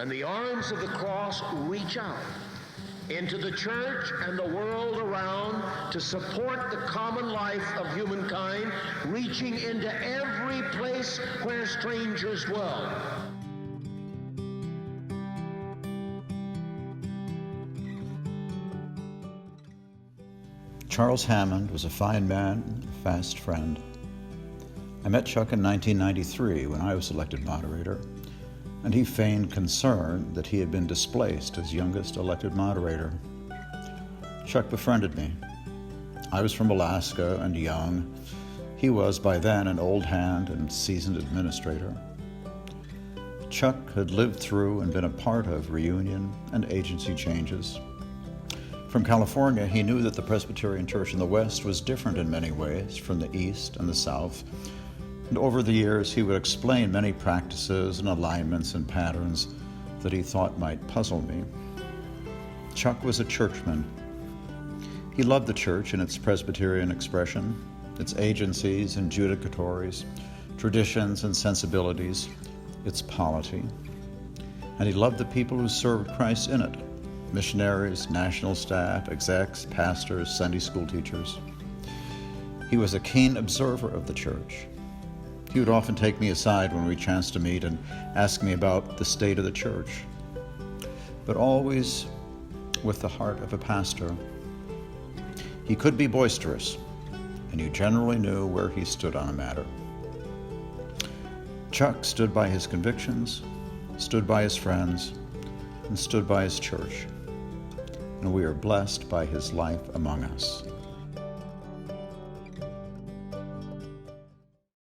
And the arms of the cross reach out into the church and the world around to support the common life of humankind, reaching into every place where strangers dwell. Charles Hammond was a fine man, a fast friend. I met Chuck in 1993 when I was elected moderator, and he feigned concern that he had been displaced as youngest elected moderator. Chuck befriended me. I was from Alaska and young. He was by then an old hand and seasoned administrator. Chuck had lived through and been a part of reunion and agency changes. From California, he knew that the Presbyterian Church in the West was different in many ways from the East and the South. And over the years, he would explain many practices and alignments and patterns that he thought might puzzle me. Chuck was a churchman. He loved the church in its Presbyterian expression, its agencies and judicatories, traditions and sensibilities, its polity. And he loved the people who served Christ in it, missionaries, national staff, execs, pastors, Sunday school teachers. He was a keen observer of the church. He would often take me aside when we chanced to meet and ask me about the state of the church, but always with the heart of a pastor. He could be boisterous, and you generally knew where he stood on a matter. Chuck stood by his convictions, stood by his friends, and stood by his church, and we are blessed by his life among us.